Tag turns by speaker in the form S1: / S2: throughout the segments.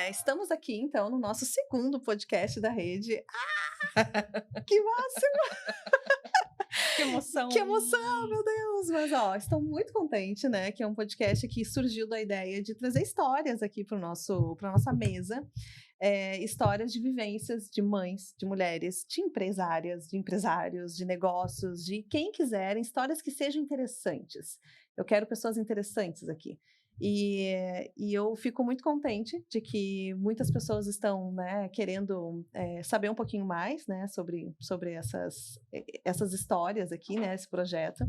S1: Estamos aqui, então, no nosso segundo podcast da rede. Que máximo!
S2: Que emoção!
S1: Que emoção, meu Deus! Mas, ó, estou muito contente, né? Que é um podcast que surgiu da ideia de trazer histórias aqui para nossa mesa. Histórias de vivências de mães, de mulheres, de empresárias, de empresários, de negócios, de quem quiser, histórias que sejam interessantes. Eu quero pessoas interessantes aqui. E eu fico muito contente de que muitas pessoas estão, né, querendo saber um pouquinho mais, né, sobre essas histórias aqui, né, esse projeto.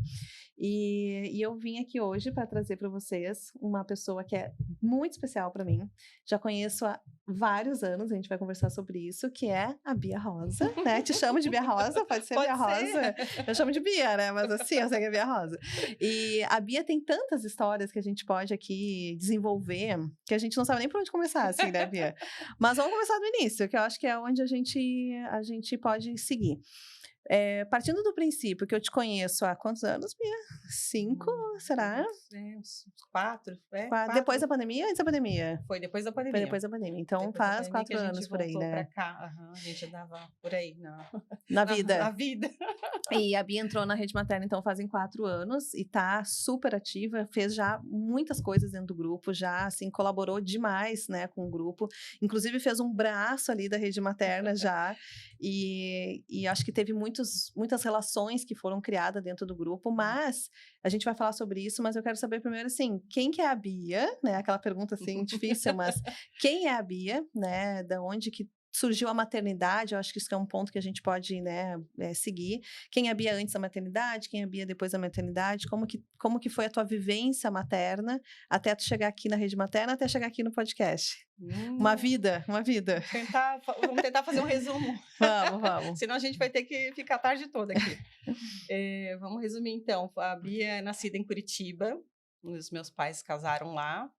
S1: E eu vim aqui hoje para trazer para vocês uma pessoa que é muito especial para mim. Já conheço há vários anos, a gente vai conversar sobre isso, que é a Bia Rosa, né? Te chamo de Bia Rosa, pode ser
S2: Pode
S1: Bia
S2: ser.
S1: Rosa? Eu chamo de Bia, né? Mas assim, eu sei que é Bia Rosa. E a Bia tem tantas histórias que a gente pode aqui desenvolver, que a gente não sabe nem por onde começar, assim, né, Bia? Mas vamos começar do início, que eu acho que é onde a gente pode seguir. Partindo do princípio que eu te conheço há quantos anos, Bia? 5, será?
S2: Uns 4.
S1: Depois da pandemia ou antes da pandemia?
S2: Foi depois da
S1: Foi
S2: pandemia.
S1: depois da pandemia. Então
S2: Depois da
S1: faz
S2: pandemia
S1: 4
S2: que a gente
S1: anos por aí,
S2: voltou
S1: né?
S2: pra cá. A gente andava por aí
S1: Na
S2: na
S1: vida.
S2: vida.
S1: E a Bia entrou na rede materna, então, fazem 4 anos e tá super ativa, fez já muitas coisas dentro do grupo, já, assim, colaborou demais, né, com o grupo. Inclusive, fez um braço ali da rede materna já, e acho que teve muitas relações que foram criadas dentro do grupo, mas a gente vai falar sobre isso, mas eu quero saber primeiro, assim, quem que é a Bia, né, aquela pergunta, assim, difícil, mas quem é a Bia, né, da onde que surgiu a maternidade, eu acho que isso é um ponto que a gente pode, né, seguir. Quem é a Bia antes da maternidade, quem é a Bia depois da maternidade, como que foi a tua vivência materna até tu chegar aqui na rede materna, até chegar aqui no podcast. Uma vida.
S2: Vamos tentar fazer um resumo.
S1: Vamos.
S2: Senão a gente vai ter que ficar a tarde toda aqui. Vamos resumir, então. A Bia é nascida em Curitiba, os meus pais casaram lá.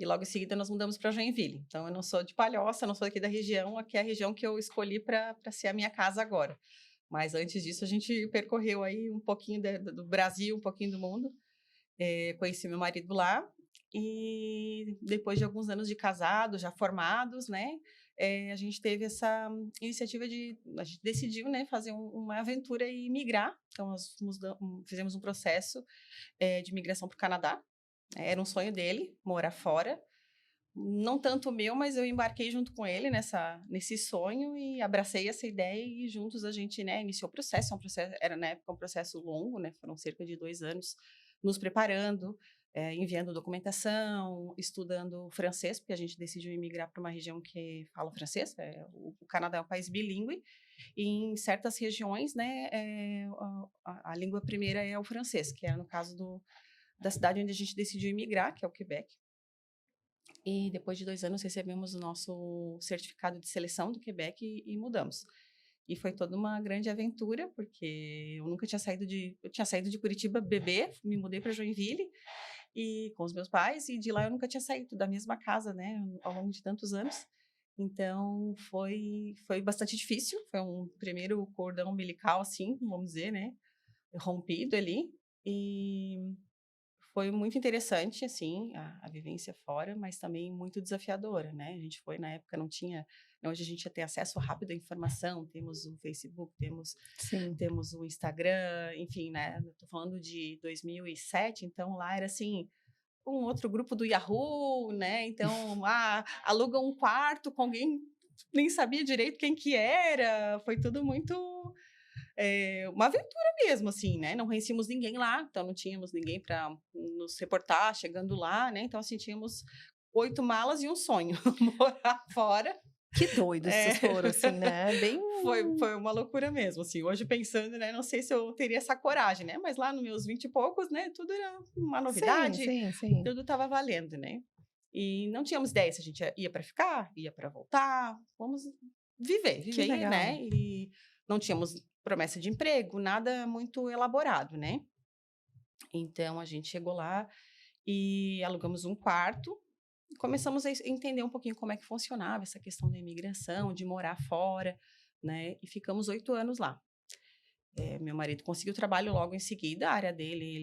S2: E logo em seguida nós mudamos para Joinville. Então eu não sou de Palhoça, não sou aqui da região, aqui é a região que eu escolhi para ser a minha casa agora. Mas antes disso a gente percorreu aí um pouquinho do Brasil, um pouquinho do mundo. Conheci meu marido lá e depois de alguns anos de casado, já formados, né? A gente teve essa iniciativa a gente decidiu, né, fazer uma aventura e migrar. Então nós fizemos um processo de migração para o Canadá. Era um sonho dele, morar fora. Não tanto o meu, mas eu embarquei junto com ele nesse sonho e abracei essa ideia e juntos a gente, né, iniciou o processo. Era na época um processo longo, né? Foram cerca de 2 anos nos preparando, enviando documentação, estudando francês, porque a gente decidiu emigrar para uma região que fala francês. O Canadá é um país bilíngue e em certas regiões, né, a língua primeira é o francês, que era no caso da cidade onde a gente decidiu emigrar, que é o Quebec. E depois de 2 anos recebemos o nosso certificado de seleção do Quebec e mudamos. E foi toda uma grande aventura, porque eu nunca tinha eu tinha saído de Curitiba bebê, me mudei para Joinville e com os meus pais, e de lá eu nunca tinha saído da mesma casa, né, ao longo de tantos anos. Então foi bastante difícil, foi um primeiro cordão umbilical, assim, vamos dizer, né, rompido ali. E foi muito interessante, assim, a vivência fora, mas também muito desafiadora, né? A gente foi, na época, não tinha... Hoje a gente já tem acesso rápido à informação, temos o Facebook,
S1: Sim.
S2: temos o Instagram, enfim, né? Eu tô falando de 2007, então lá era, assim, um outro grupo do Yahoo, né? Então, aluga um quarto com alguém, nem sabia direito quem que era, foi tudo muito... uma aventura mesmo, assim, né? Não conhecíamos ninguém lá, então não tínhamos ninguém para nos reportar chegando lá, né? Então, assim, tínhamos 8 malas e um sonho, morar fora.
S1: Que doido vocês foram, assim, né? Bem...
S2: Foi uma loucura mesmo, assim. Hoje pensando, né? Não sei se eu teria essa coragem, né? Mas lá nos meus 20 e poucos, né? Tudo era uma novidade,
S1: Sim.
S2: tudo estava valendo, né? E não tínhamos ideia se a gente ia para ficar, ia para voltar. Vamos viver,
S1: Que legal.
S2: né? E não tínhamos promessa de emprego, nada muito elaborado, né? Então, a gente chegou lá e alugamos um quarto. Começamos a entender um pouquinho como é que funcionava essa questão da imigração, de morar fora, né? E ficamos 8 anos lá. Meu marido conseguiu trabalho logo em seguida. A área dele,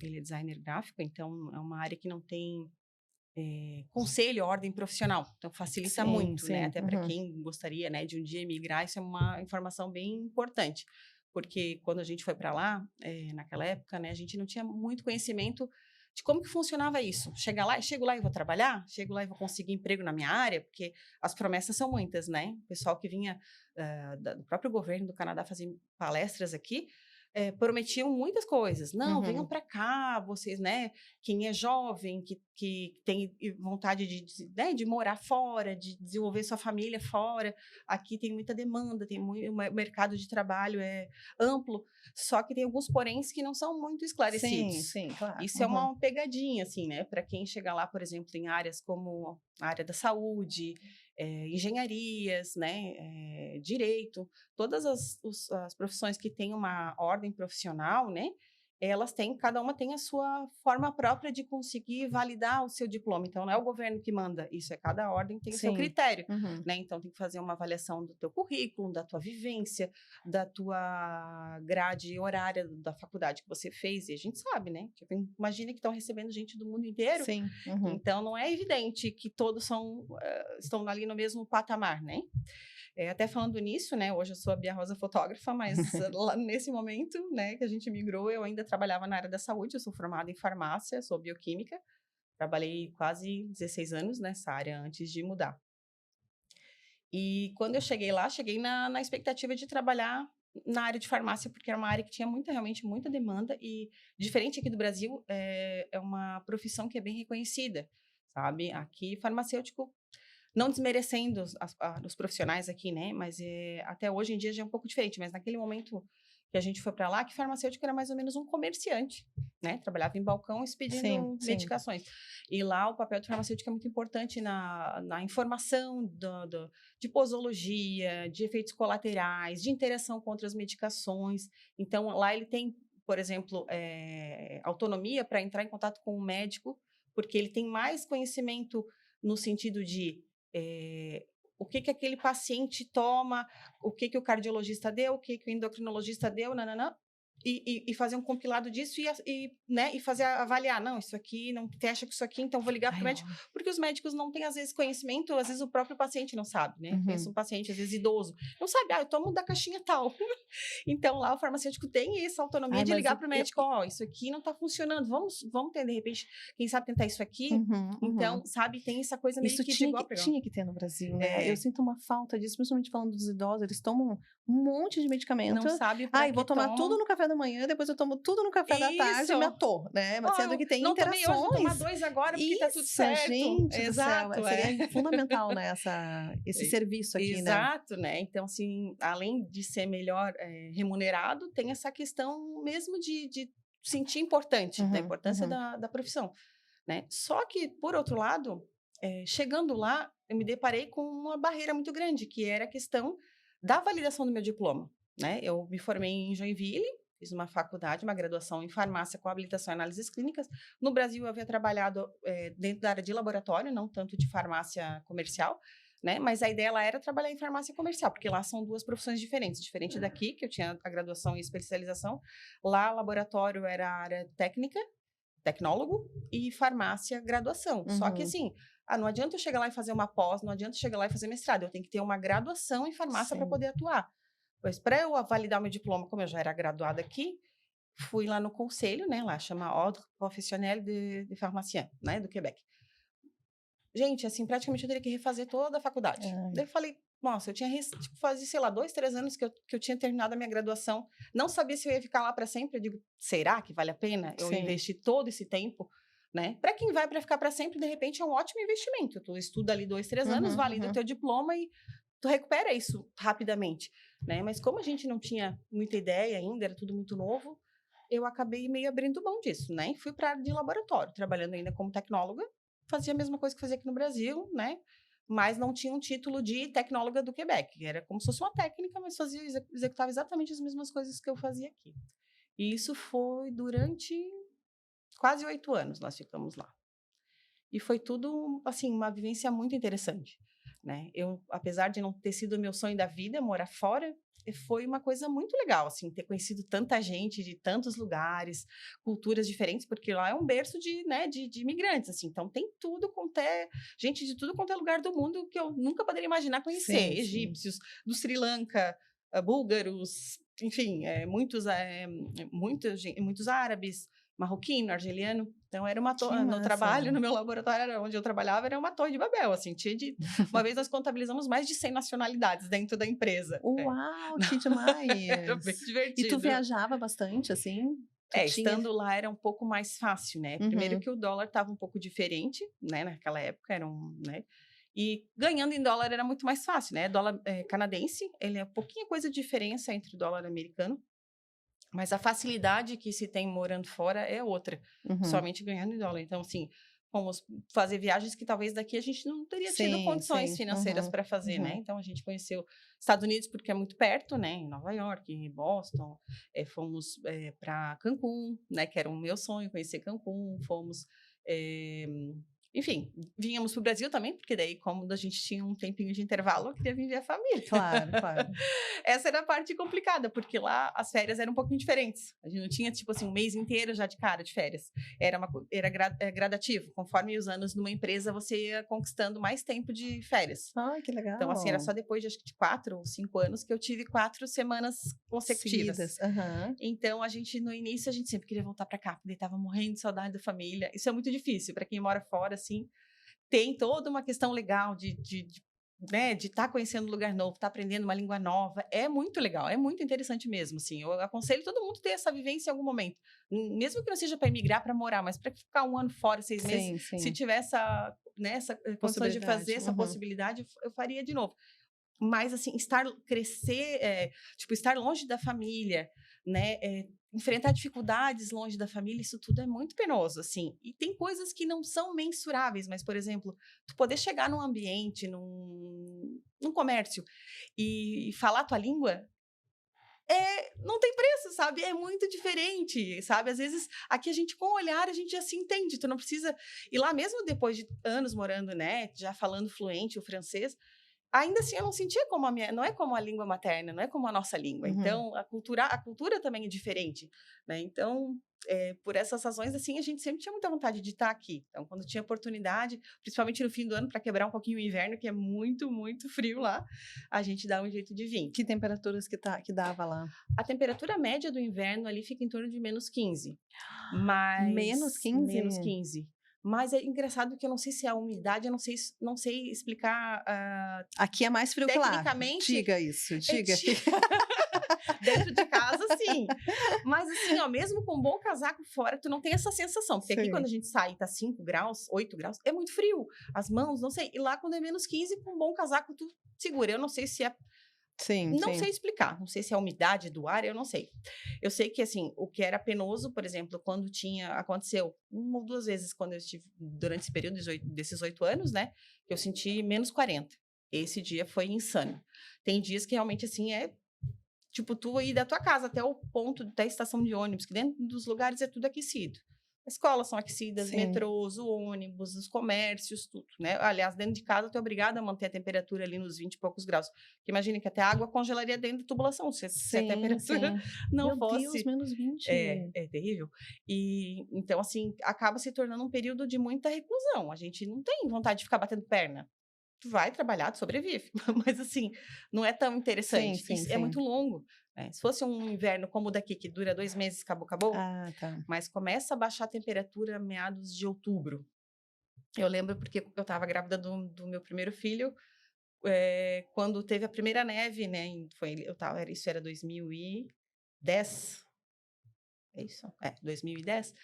S2: ele é designer gráfico, então é uma área que não tem conselho, ordem profissional. Então, facilita
S1: Sim,
S2: muito, né?
S1: sim.
S2: Até para quem gostaria, né, de um dia migrar, isso é uma informação bem importante. Porque quando a gente foi para lá, naquela época, né, a gente não tinha muito conhecimento de como que funcionava isso. Chego lá e vou trabalhar? Chego lá e vou conseguir emprego na minha área? Porque as promessas são muitas, né? O pessoal que vinha do próprio governo do Canadá fazer palestras aqui, prometiam muitas coisas. Não, venham para cá, vocês, né? Quem é jovem, que tem vontade né, de morar fora, de desenvolver sua família fora. Aqui tem muita demanda, o mercado de trabalho é amplo, só que tem alguns poréns que não são muito esclarecidos.
S1: Sim, claro.
S2: Isso é uma pegadinha, assim, né? Para quem chegar lá, por exemplo, em áreas como a área da saúde, engenharias, né? Direito, todas as profissões que têm uma ordem profissional, né? Cada uma tem a sua forma própria de conseguir validar o seu diploma. Então, não é o governo que manda isso, cada ordem tem o seu critério, né? Então, tem que fazer uma avaliação do teu currículo, da tua vivência, da tua grade horária da faculdade que você fez, e a gente sabe, né? Tipo, imagina que estão recebendo gente do mundo inteiro,
S1: Sim.
S2: Então não é evidente que todos estão ali no mesmo patamar, né? Até falando nisso, né? Hoje eu sou a Bia Rosa fotógrafa, mas lá nesse momento, né, que a gente migrou, eu ainda trabalhava na área da saúde. Eu sou formada em farmácia, sou bioquímica. Trabalhei quase 16 anos nessa área antes de mudar. E quando eu cheguei lá, cheguei na expectativa de trabalhar na área de farmácia, porque era uma área que tinha realmente muita demanda, e diferente aqui do Brasil, é uma profissão que é bem reconhecida, sabe? Aqui, farmacêutico, não desmerecendo os profissionais aqui, né? Mas até hoje em dia já é um pouco diferente. Mas naquele momento que a gente foi para lá, que farmacêutico era mais ou menos um comerciante, né? Trabalhava em balcão expedindo medicações. E lá o papel do farmacêutico é muito importante na informação de posologia, de efeitos colaterais, de interação com outras medicações. Então, lá ele tem, por exemplo, autonomia para entrar em contato com o médico, porque ele tem mais conhecimento no sentido de o que aquele paciente toma, o que o cardiologista deu, o que o endocrinologista deu, nananã, e fazer um compilado disso né, e fazer avaliar. Não, isso aqui não fecha com isso aqui, então vou ligar para o médico. Porque os médicos não têm, às vezes, conhecimento, às vezes o próprio paciente não sabe, né? Pensa um paciente, às vezes, idoso, não sabe, eu tomo da caixinha tal. Então, lá o farmacêutico tem essa autonomia de ligar para o médico, isso aqui não está funcionando, vamos ter, de repente, quem sabe tentar isso aqui. Então, sabe, tem essa coisa meio que de igual
S1: tinha que ter no Brasil, né? Eu sinto uma falta disso, principalmente falando dos idosos, eles tomam um monte de medicamento.
S2: Não sabe
S1: vou tomar tudo no café da manhã, depois eu tomo tudo no café da tarde e me atô, né? Mas sendo que tem
S2: não
S1: interações.
S2: Tomei hoje, vou tomar 2 agora porque tá tudo certo.
S1: Gente, exato, seria fundamental, né, esse serviço aqui,
S2: exato, né? Então, assim, além de ser melhor remunerado, tem essa questão mesmo de sentir importante, da importância da profissão, né? Só que, por outro lado, chegando lá, eu me deparei com uma barreira muito grande, que era a questão da validação do meu diploma, né? Eu me formei em Joinville, fiz uma faculdade, uma graduação em farmácia com habilitação em análises clínicas. No Brasil, eu havia trabalhado dentro da área de laboratório, não tanto de farmácia comercial, né? Mas a ideia lá era trabalhar em farmácia comercial, porque lá são duas profissões diferentes. Diferente daqui, que eu tinha a graduação e especialização, lá laboratório era a área técnica, tecnólogo, e farmácia, graduação. Só que assim, não adianta eu chegar lá e fazer uma pós, não adianta eu chegar lá e fazer mestrado, eu tenho que ter uma graduação em farmácia para poder atuar. Pois para eu validar meu diploma, como eu já era graduada aqui, fui lá no conselho, né, lá chama Ordre Professionnel de Pharmacien, né, do Quebec. Gente, assim, praticamente eu teria que refazer toda a faculdade. Daí eu falei, nossa, eu tinha fazia, sei lá, 2, 3 anos que eu tinha terminado a minha graduação, não sabia se eu ia ficar lá para sempre. Eu digo, será que vale a pena eu investir todo esse tempo, né? Para quem vai para ficar para sempre, de repente é um ótimo investimento. Tu estuda ali 2, 3 anos, valida o teu diploma e tu recupera isso rapidamente, né? Mas como a gente não tinha muita ideia ainda, era tudo muito novo, eu acabei meio abrindo mão disso, né? E fui para a área de laboratório, trabalhando ainda como tecnóloga, fazia a mesma coisa que fazia aqui no Brasil, né? Mas não tinha um título de tecnóloga do Quebec. Era como se fosse uma técnica, mas executava exatamente as mesmas coisas que eu fazia aqui. E isso foi durante quase 8 anos, nós ficamos lá. E foi tudo, assim, uma vivência muito interessante, né? Apesar de não ter sido o meu sonho da vida, morar fora, foi uma coisa muito legal, assim, ter conhecido tanta gente de tantos lugares, culturas diferentes, porque lá é um berço de imigrantes, assim, então tem tudo quanto é, gente de tudo quanto é lugar do mundo que eu nunca poderia imaginar conhecer,
S1: Sim, sim.
S2: egípcios, do Sri Lanka, búlgaros, enfim, muitos árabes, marroquino, argeliano. Então, era
S1: Que
S2: no trabalho,
S1: massa.
S2: no meu laboratório, onde eu trabalhava, era uma torre de Babel, assim, uma vez nós contabilizamos mais de 100 nacionalidades dentro da empresa.
S1: Uau, que
S2: Era bem
S1: demais! E tu
S2: divertido.
S1: viajava bastante, assim? Tu tinha...
S2: Estando lá era um pouco mais fácil, né? Primeiro
S1: Uhum.
S2: que o dólar estava um pouco diferente, né? Naquela época, né? E ganhando em dólar era muito mais fácil, né? Dólar canadense, ele é pouquinha coisa de diferença entre o dólar americano, mas a facilidade que se tem morando fora é outra,
S1: Uhum.
S2: somente ganhando em dólar. Então, assim, fomos fazer viagens que talvez daqui a gente não teria tido
S1: Sim,
S2: condições
S1: sim.
S2: financeiras
S1: Uhum,
S2: para fazer, né?
S1: uhum.
S2: Então, a gente conheceu Estados Unidos porque é muito perto, né? Em Nova York, em Boston. Fomos para Cancún, né? Que era o meu sonho, conhecer Cancún. Fomos... enfim, vínhamos para o Brasil também, porque daí, como a gente tinha um tempinho de intervalo, eu queria vir ver a família.
S1: Claro, claro.
S2: Essa era a parte complicada, porque lá as férias eram um pouquinho diferentes. A gente não tinha, tipo assim, um mês inteiro já de cara de férias. Era gradativo. Conforme os anos numa empresa, você ia conquistando mais tempo de férias.
S1: Ai, que legal.
S2: Então, assim, era só depois de, acho que de 4 ou 5 anos que eu tive 4 semanas consecutivas.
S1: Seguidas. Uhum.
S2: Então, no início, a gente sempre queria voltar para cá, porque tava morrendo de saudade da família. Isso é muito difícil para quem mora fora, assim. Tem toda uma questão legal de estar conhecendo um lugar novo, estar aprendendo uma língua nova. É muito legal, é muito interessante mesmo, assim. Eu aconselho todo mundo ter essa vivência em algum momento. Mesmo que não seja para emigrar, para morar, mas para ficar um ano fora, 6 meses,
S1: Sim, sim.
S2: se tiver essa condição de fazer essa
S1: Uhum.
S2: possibilidade, eu faria de novo. Mas, assim, crescer, estar longe da família, né? Enfrentar dificuldades longe da família, isso tudo é muito penoso, assim. E tem coisas que não são mensuráveis, mas, por exemplo, tu poder chegar num ambiente, num comércio e falar a tua língua, não tem preço, sabe? É muito diferente, sabe? Às vezes, aqui a gente, com o olhar, a gente já se entende. Tu não precisa... E lá, mesmo depois de anos morando, né? Já falando fluente o francês, ainda assim, eu não sentia como não é como a língua materna, não é como a nossa língua.
S1: Uhum.
S2: Então, a cultura também é diferente, né? Então, por essas razões, assim, a gente sempre tinha muita vontade de estar aqui. Então, quando tinha oportunidade, principalmente no fim do ano, para quebrar um pouquinho o inverno, que é muito, muito frio lá, a gente dá um jeito de vir.
S1: Que temperaturas que dava lá?
S2: A temperatura média do inverno ali fica em torno de -15. Mas...
S1: -15?
S2: -15. Mas é engraçado que eu não sei se é a umidade, eu não sei explicar.
S1: Aqui é mais frio que lá.
S2: Tecnicamente.
S1: Diga isso, diga.
S2: Dentro de casa, sim. Mas assim, ó, mesmo com um bom casaco fora, tu não tem essa sensação. Porque aqui, quando a gente sai e tá 5 graus, 8 graus, é muito frio. As mãos, não sei. E lá, quando é -15, com um bom casaco, tu segura. Eu não sei se é...
S1: Sim,
S2: não
S1: sim.
S2: sei explicar, não sei se é a umidade do ar, eu não sei. Eu sei que, assim, o que era penoso, por exemplo, quando aconteceu 1 ou 2 vezes quando eu estive, durante esse período desses 8 anos, né, que eu senti -40. Esse dia foi insano. Tem dias que realmente, assim, tipo, tu ir da tua casa até o ponto da estação de ônibus, que dentro dos lugares é tudo aquecido. As escolas são aquecidas,
S1: Sim.
S2: metrôs, o ônibus, os comércios, tudo, né? Aliás, dentro de casa, tu é obrigada a manter a temperatura ali nos 20 e poucos graus. Porque imagina que até a água congelaria dentro da tubulação, se a temperatura não
S1: Meu
S2: fosse...
S1: Deus, -20.
S2: É terrível. E, então, assim, acaba se tornando um período de muita reclusão. A gente não tem vontade de ficar batendo perna. Tu vai trabalhar, tu sobrevive. Mas, assim, não é tão interessante.
S1: Sim, sim,
S2: É muito longo. Se fosse um inverno como o daqui, que dura 2 meses, acabou.
S1: Ah, tá.
S2: Mas começa a baixar a temperatura meados de outubro. Eu lembro porque eu estava grávida do meu primeiro filho, quando teve a primeira neve, né? Isso era 2010. É isso? 2010.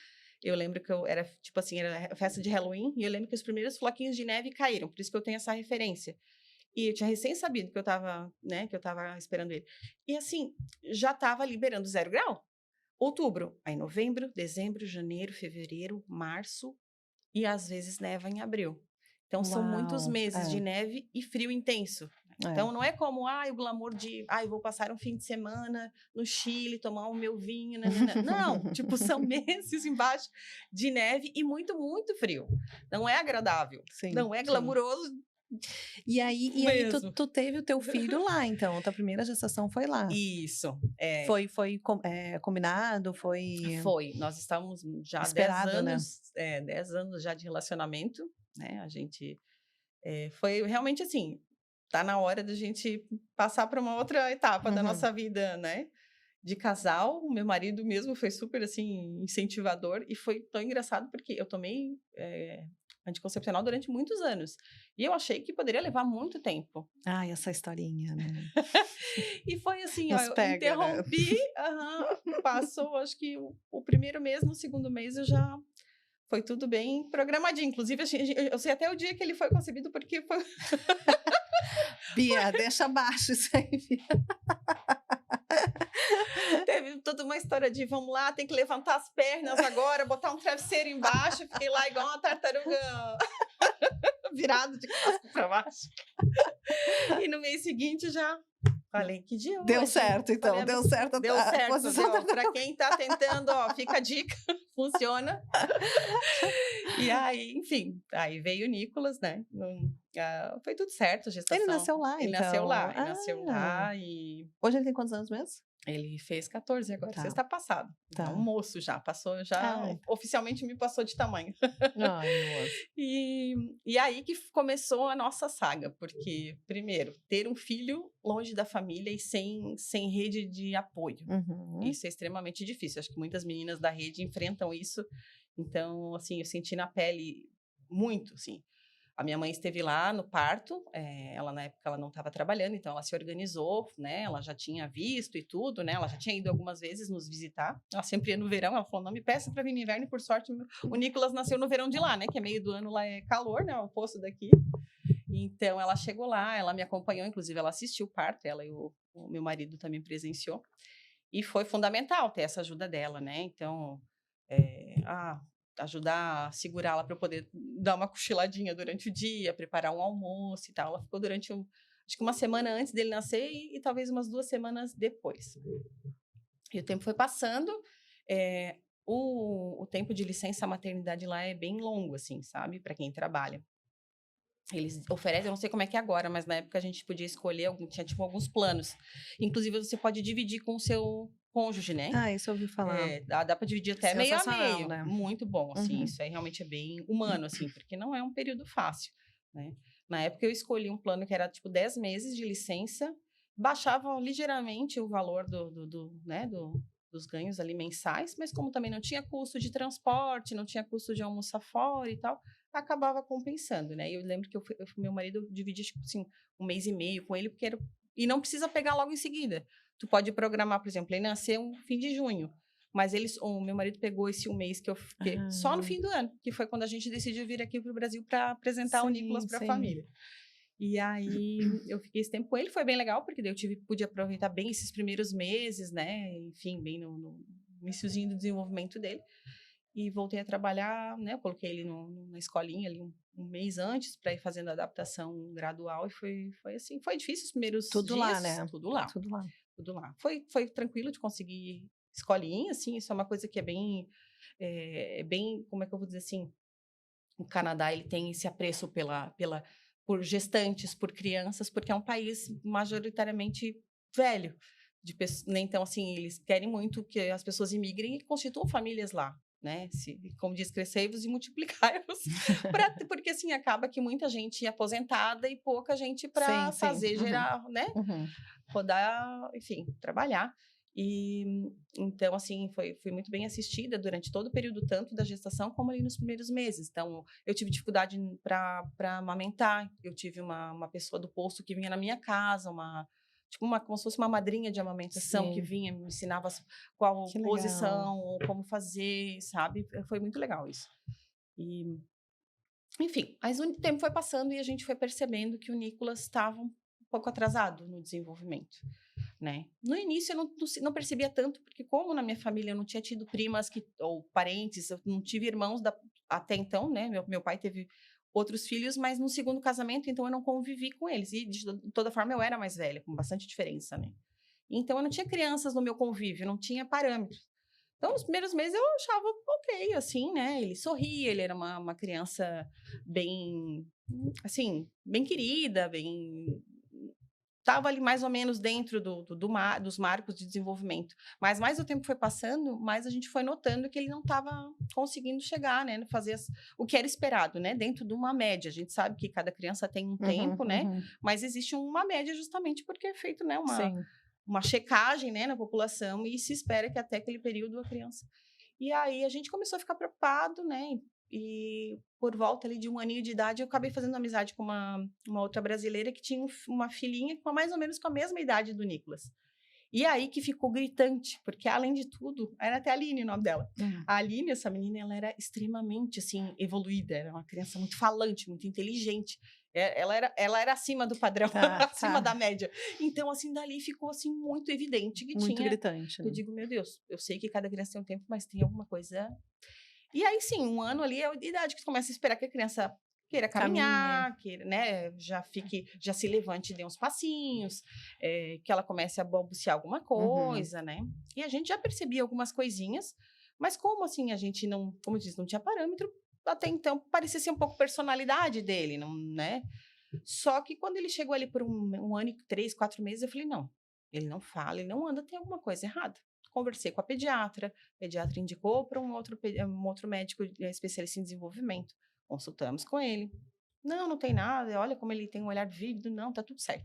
S2: Eu lembro que era, tipo assim, era festa de Halloween, e eu lembro que os primeiros floquinhos de neve caíram, por isso que eu tenho essa referência. E eu tinha recém sabido que eu estava, né, que eu estava esperando ele. E assim, já estava liberando 0 grau. Outubro, aí novembro, dezembro, janeiro, fevereiro, março, e às vezes neva em abril. Então, são muitos
S1: Uau,
S2: meses de neve e frio intenso. Então, não é como, o glamour de, eu vou passar um fim de semana no Chile, tomar o meu vinho, Não, tipo, são meses embaixo de neve e muito, muito frio. Não é agradável.
S1: Sim,
S2: Não é
S1: sim.
S2: glamuroso
S1: E aí tu teve o teu filho lá, então, a tua primeira gestação foi lá.
S2: Isso,
S1: Foi combinado, foi
S2: foi. Nós estávamos já há 10
S1: esperado, né?
S2: anos, 10 anos já de relacionamento, né? A gente foi realmente assim, tá na hora da gente passar para uma outra etapa da
S1: Uhum.
S2: nossa vida, né? De casal. O meu marido mesmo foi super assim incentivador e foi tão engraçado porque eu tomei anticoncepcional durante muitos anos e eu achei que poderia levar muito tempo.
S1: Ai, essa historinha, né?
S2: E foi assim, ó,
S1: Nos
S2: eu
S1: pega, né?
S2: interrompi, passou acho que o primeiro mês, no segundo mês eu já foi tudo bem programadinho. Inclusive, eu sei até o dia que ele foi concebido, porque foi.
S1: Bia, deixa abaixo isso aí, Bia.
S2: Teve toda uma história de vamos lá, tem que levantar as pernas agora, botar um travesseiro embaixo. Fiquei lá igual uma tartaruga virado de casco para baixo. E no mês seguinte já falei, que dia
S1: Deu
S2: hoje?
S1: certo, então.
S2: Falei,
S1: Deu certo
S2: deu
S1: a
S2: certo,
S1: posição da...
S2: Para quem está tentando, ó, fica a dica, funciona. E aí, enfim, aí veio o Nicolas, né? Foi tudo certo, a gestação.
S1: Ele nasceu lá,
S2: Ele
S1: então.
S2: nasceu lá, ele nasceu lá e...
S1: Hoje ele tem quantos anos mesmo?
S2: Ele fez 14 agora,
S1: Tá.
S2: sexta passada.
S1: Tá.
S2: É um moço já, passou, já oficialmente me passou de tamanho.
S1: Ai, moço.
S2: E aí que começou a nossa saga, porque, primeiro, ter um filho longe da família e sem rede de apoio.
S1: Uhum.
S2: Isso é extremamente difícil. Acho que muitas meninas da rede enfrentam isso. Então, assim, eu senti na pele muito, assim. A minha mãe esteve lá no parto, ela na época ela não estava trabalhando, então ela se organizou, né? Ela já tinha visto e tudo, né? Ela já tinha ido algumas vezes nos visitar. Ela sempre ia no verão, ela falou, não me peça para vir no inverno, e por sorte o Nicolas nasceu no verão de lá, né? Que é meio do ano lá é calor, né? O oposto daqui. Então ela chegou lá, ela me acompanhou, inclusive ela assistiu o parto, ela e o meu marido também presenciou. E foi fundamental ter essa ajuda dela, né? Então, ajudar a segurá-la para eu poder dar uma cochiladinha durante o dia, preparar um almoço e tal. Ela ficou durante, acho que uma semana antes dele nascer e talvez umas 2 semanas depois. E o tempo foi passando. O tempo de licença maternidade lá é bem longo, assim, sabe? Para quem trabalha. Eles oferecem, eu não sei como é que é agora, mas na época a gente podia escolher, tinha tipo alguns planos. Inclusive, você pode dividir com o seu cônjuge, né?
S1: Ah, isso eu ouvi falar.
S2: Dá para dividir até meio a meio.
S1: Né?
S2: Muito bom, assim.
S1: Uhum.
S2: Isso aí realmente é bem humano, assim, porque não é um período fácil, né? Na época eu escolhi um plano que era tipo 10 meses de licença, baixava ligeiramente o valor dos ganhos ali mensais, mas como também não tinha custo de transporte, não tinha custo de almoçar fora e tal, acabava compensando, né? E eu lembro que meu marido dividia, tipo assim, 1 mês e meio com ele, e não precisa pegar logo em seguida. Tu pode programar, por exemplo, ele nasceu no fim de junho, mas o meu marido pegou esse 1 mês que eu fiquei só no fim do ano, que foi quando a gente decidiu vir aqui para o Brasil para apresentar o Nicolas para a família. E aí eu fiquei esse tempo com ele, foi bem legal, porque daí eu pude aproveitar bem esses primeiros meses, né? Enfim, bem no iniciozinho do desenvolvimento dele. E voltei a trabalhar, né? Eu coloquei ele na escolinha ali um mês antes para ir fazendo a adaptação gradual e foi assim, foi difícil os primeiros dias.
S1: Tudo lá, né?
S2: Tudo lá. Tudo lá. Foi tranquilo de conseguir escolinha, assim, isso é uma coisa que é bem, como é que eu vou dizer assim, o Canadá, ele tem esse apreço por gestantes, por crianças, porque é um país majoritariamente velho, né? Então, assim, eles querem muito que as pessoas imigrem e constituam famílias lá, né? Como diz, crescei-vos e multiplicai-vos, porque, assim, acaba que muita gente aposentada e pouca gente para fazer, gerar, né? Rodar, enfim, trabalhar. E então, assim, fui muito bem assistida durante todo o período, tanto da gestação como ali nos primeiros meses. Então, eu tive dificuldade para amamentar. Eu tive uma pessoa do posto que vinha na minha casa, como se fosse uma madrinha de amamentação que vinha, me ensinava qual posição, ou como fazer, sabe? Foi muito legal isso. E, enfim, mas o tempo foi passando e a gente foi percebendo que o Nicolas estava um pouco atrasado no desenvolvimento, né? No início eu não percebia tanto, porque como na minha família eu não tinha tido primas ou parentes, eu não tive irmãos até então, né? Meu pai teve outros filhos, mas no segundo casamento, então eu não convivi com eles. E de toda forma eu era mais velha, com bastante diferença, né? Então eu não tinha crianças no meu convívio, não tinha parâmetros. Então, os primeiros meses eu achava ok, assim, né? Ele sorria, ele era uma criança bem, assim, bem querida, bem... Estava ali mais ou menos dentro dos marcos de desenvolvimento. Mas mais o tempo foi passando, mais a gente foi notando que ele não estava conseguindo chegar, né? Fazer o que era esperado, né? Dentro de uma média. A gente sabe que cada criança tem um tempo, né? Mas existe uma média justamente porque é feito, né? Uma checagem, né, na população e se espera que até aquele período a criança... E aí a gente começou a ficar preocupado, né? E por volta ali de 1 aninho de idade, eu acabei fazendo amizade com uma outra brasileira que tinha uma filhinha com mais ou menos com a mesma idade do Nicolas. E aí que ficou gritante, porque além de tudo, era até a Aline o nome dela. A Aline, essa menina, ela era extremamente, assim, evoluída, era uma criança muito falante, muito inteligente. Ela era acima do padrão, acima da média. Então, assim, dali ficou, assim, muito evidente que
S1: muito
S2: tinha...
S1: gritante. Né?
S2: Eu digo, meu Deus, eu sei que cada criança tem um tempo, mas tem alguma coisa... E aí, sim, 1 ano ali é a idade que tu começa a esperar que a criança queira caminhar, queira, né, já se levante e dê uns passinhos, que ela comece a balbuciar alguma coisa, né? E a gente já percebia algumas coisinhas, mas como assim a gente não, como eu disse, não tinha parâmetro, até então parecia ser um pouco personalidade dele, não, né? Só que quando ele chegou ali por 1 ano e 3, 4 meses, eu falei, não, ele não fala, ele não anda, tem alguma coisa errada. Conversei com a pediatra indicou para um outro médico especialista em desenvolvimento. Consultamos com ele. Não tem nada, olha como ele tem um olhar vívido, não, tá tudo certo.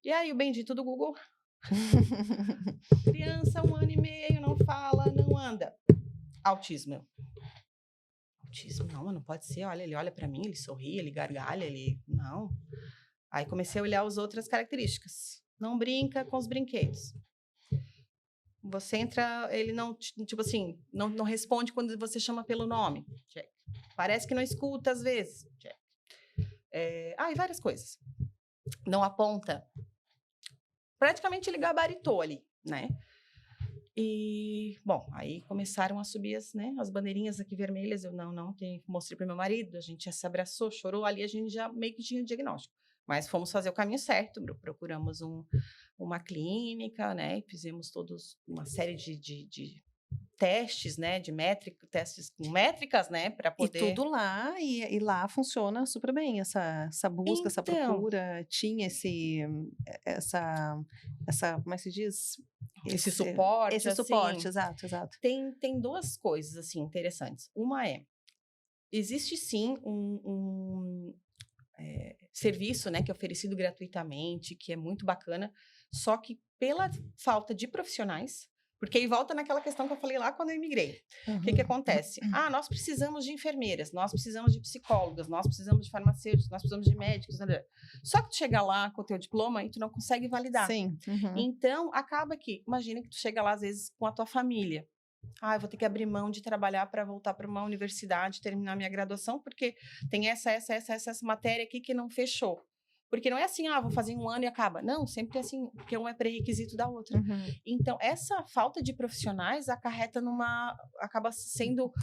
S2: E aí o bendito do Google, criança 1 ano e meio, não fala, não anda. Autismo. Autismo, não pode ser, olha, ele olha para mim, ele sorri, ele gargalha, não. Aí comecei a olhar as outras características. Não brinca com os brinquedos. Você entra, ele não, tipo assim, não responde quando você chama pelo nome. Check. Parece que não escuta às vezes. Check. E várias coisas. Não aponta. Praticamente ele gabaritou ali, né? E, bom, aí começaram a subir as bandeirinhas aqui vermelhas. Eu mostrei para meu marido, a gente já se abraçou, chorou. Ali a gente já meio que tinha o diagnóstico. Mas fomos fazer o caminho certo, procuramos uma clínica, né? Fizemos uma série de testes, né? Testes com métricas, né? Para poder...
S1: E tudo lá, e lá funciona super bem, essa busca, essa procura, tinha essa, como é que se diz?
S2: Esse suporte,
S1: esse suporte, exato.
S2: Tem 2 coisas, assim, interessantes. Uma existe sim serviço, né, que é oferecido gratuitamente, que é muito bacana, só que pela falta de profissionais, porque aí volta naquela questão que eu falei lá quando eu imigrei. O que acontece? Nós precisamos de enfermeiras, nós precisamos de psicólogas, nós precisamos de farmacêuticos, nós precisamos de médicos. Só que tu chega lá com o teu diploma e tu não consegue validar.
S1: Sim.
S2: Então, acaba que, imagina que tu chega lá às vezes com a tua família. Eu vou ter que abrir mão de trabalhar para voltar para uma universidade, terminar minha graduação, porque tem essa matéria aqui que não fechou. Porque não é assim, vou fazer 1 ano e acaba. Não, sempre é assim, porque um é pré-requisito da outra. Então, essa falta de profissionais acaba sendo...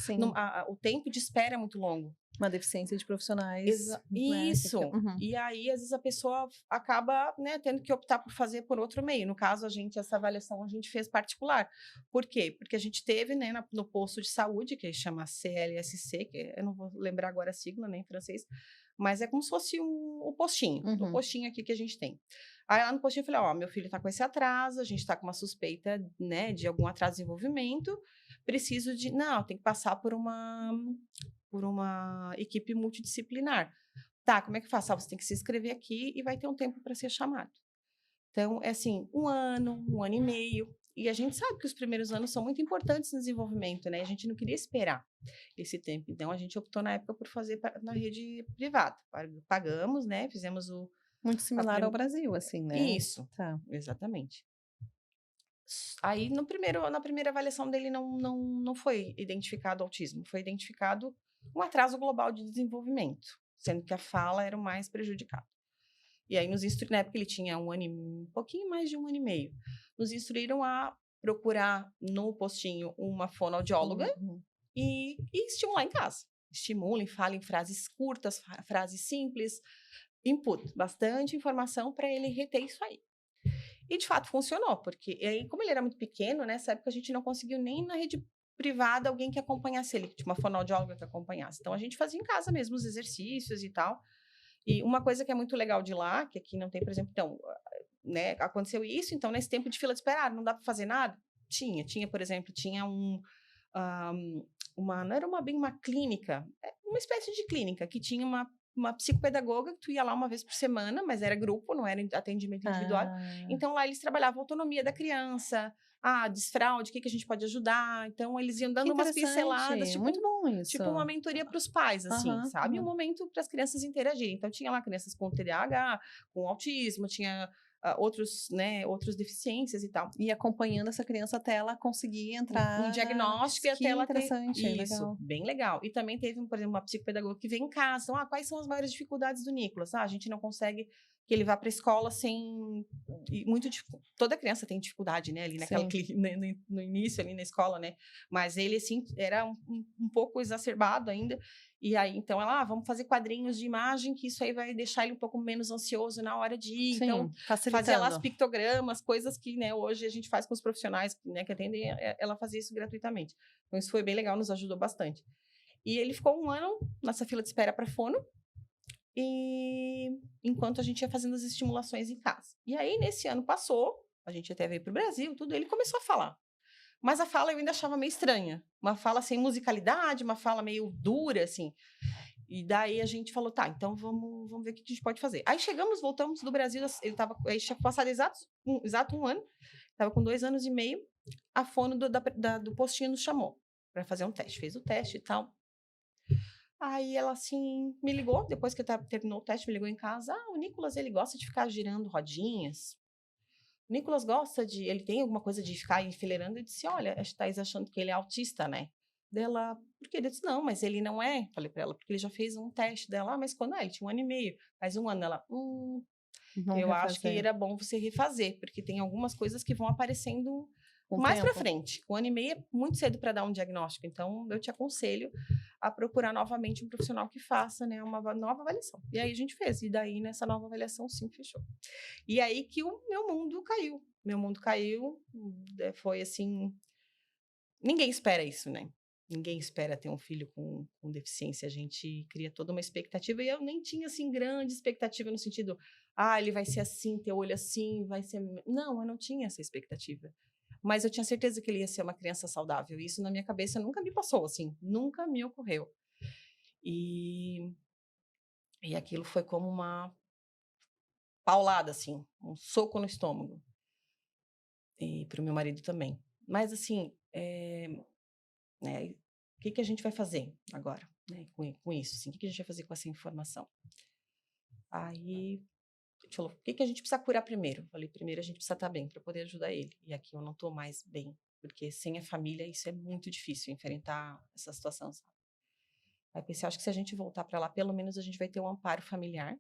S2: o tempo de espera é muito longo.
S1: Uma deficiência de profissionais.
S2: Isso. E aí, às vezes, a pessoa acaba, né, tendo que optar por fazer por outro meio. No caso, essa avaliação a gente fez particular. Por quê? Porque a gente teve, né, no posto de saúde, que chama CLSC, que eu não vou lembrar agora a sigla, né, em francês, mas é como se fosse o postinho, o postinho aqui que a gente tem. Aí lá no postinho eu falei, meu filho está com esse atraso, a gente está com uma suspeita, né, de algum atraso de desenvolvimento, preciso de... Não, tem que passar por uma equipe multidisciplinar. Tá, como é que eu faço? Você tem que se inscrever aqui e vai ter um tempo para ser chamado. Então, é assim, 1 ano, 1 ano e meio. E a gente sabe que os primeiros anos são muito importantes no desenvolvimento, né? A gente não queria esperar esse tempo. Então, a gente optou na época por fazer na rede privada. Pagamos, né? Fizemos o...
S1: Muito similar ao Brasil, assim, né?
S2: Isso, exatamente. Aí, na primeira avaliação dele, não foi identificado autismo. Foi identificado um atraso global de desenvolvimento, sendo que a fala era o mais prejudicado. E aí, na época ele tinha um pouquinho mais de 1 ano e meio. Nos instruíram a procurar no postinho uma fonoaudióloga e estimular em casa. Estimulem, falem frases curtas, frases simples, input, bastante informação para ele reter isso aí. E, de fato, funcionou, porque aí, como ele era muito pequeno, nessa época a gente não conseguiu nem na rede privada alguém que acompanhasse ele, tipo uma fonoaudióloga que acompanhasse. Então, a gente fazia em casa mesmo os exercícios e tal. E uma coisa que é muito legal de lá, que aqui não tem, por exemplo, então, né, aconteceu isso, então nesse tempo de fila de espera, não dá para fazer nada? Tinha, por exemplo, tinha ah, não era bem uma clínica, uma espécie de clínica, que tinha uma psicopedagoga, que tu ia lá uma vez por semana, mas era grupo, não era atendimento individual. Então, lá eles trabalhavam a autonomia da criança, desfraude, o que a gente pode ajudar. Então, eles iam
S1: Que
S2: dando umas pinceladas,
S1: interessante, muito bom isso.
S2: tipo uma mentoria para os pais, assim,
S1: Aham,
S2: sabe? Um
S1: aham.
S2: momento para as crianças interagirem. Então, tinha lá crianças com TDAH, com autismo, tinha outros deficiências e tal.
S1: E acompanhando essa criança até ela conseguir
S2: Um
S1: entrar
S2: diagnóstico e
S1: que
S2: até ela ter
S1: interessante,
S2: isso,
S1: legal.
S2: bem legal. E também teve, por exemplo, uma psicopedagoga que veio em casa. Então, quais são as maiores dificuldades do Nicolas? A gente não consegue que ele vá para a escola sem toda criança tem dificuldade, né, ali naquela
S1: Sim.
S2: no início ali na escola, né? Mas ele assim era um pouco exacerbado ainda. E aí, então, vamos fazer quadrinhos de imagem, que isso aí vai deixar ele um pouco menos ansioso na hora de ir. Então,
S1: Sim,
S2: fazia lá as
S1: facilitando.
S2: pictogramas, coisas que, né, hoje a gente faz com os profissionais, né, que atendem, ela fazia isso gratuitamente. Então, isso foi bem legal, nos ajudou bastante. E ele ficou 1 ano nessa fila de espera para fono, e enquanto a gente ia fazendo as estimulações em casa. E aí, nesse ano passou, a gente até veio para o Brasil, tudo, ele começou a falar. Mas a fala eu ainda achava meio estranha. Uma fala sem musicalidade, uma fala meio dura, assim. E daí a gente falou, tá, então vamos ver o que a gente pode fazer. Aí voltamos do Brasil, ele tava, aí tinha passado exato 1 ano, estava com 2 anos e meio, a fono do postinho nos chamou para fazer um teste. Fez o teste e tal. Aí ela, assim, me ligou, depois que terminou o teste, me ligou em casa. O Nicolas, ele gosta de ficar girando rodinhas. O Nicolas ele tem alguma coisa de ficar enfileirando. Eu disse, olha, a Thais achando que ele é autista, né? Dela, por quê? Eu disse, não, mas ele não é. Falei pra ela, porque ele já fez um teste dela. Mas quando ele tinha 1 ano e meio, faz 1 ano. Ela,
S1: Vamos
S2: eu acho que
S1: refazer
S2: era bom você refazer, porque tem algumas coisas que vão aparecendo
S1: com o
S2: mais para
S1: tempo.
S2: frente. 1 ano e meio é muito cedo para dar um diagnóstico. Então, eu te aconselho a procurar novamente um profissional que faça, né, uma nova avaliação. E aí a gente fez. E daí, nessa nova avaliação, sim, fechou. E aí que o meu mundo caiu. Meu mundo caiu, foi assim. Ninguém espera isso, né? Ninguém espera ter um filho com deficiência. A gente cria toda uma expectativa. E eu nem tinha, assim, grande expectativa no sentido, ele vai ser assim, ter olho assim, vai ser. Não, eu não tinha essa expectativa. Mas eu tinha certeza que ele ia ser uma criança saudável. E isso na minha cabeça nunca me passou, assim, nunca me ocorreu. E aquilo foi como uma paulada, assim, um soco no estômago. E para o meu marido também. Mas, assim, né, o que a gente vai fazer agora, né, com isso? Assim, o que a gente vai fazer com essa informação? Aí a gente falou, o que a gente precisa curar primeiro? Eu falei, primeiro a gente precisa estar bem para poder ajudar ele. E aqui eu não estou mais bem, porque sem a família isso é muito difícil, enfrentar essa situação, sabe? Aí pensei, acho que se a gente voltar para lá, pelo menos a gente vai ter um amparo familiar,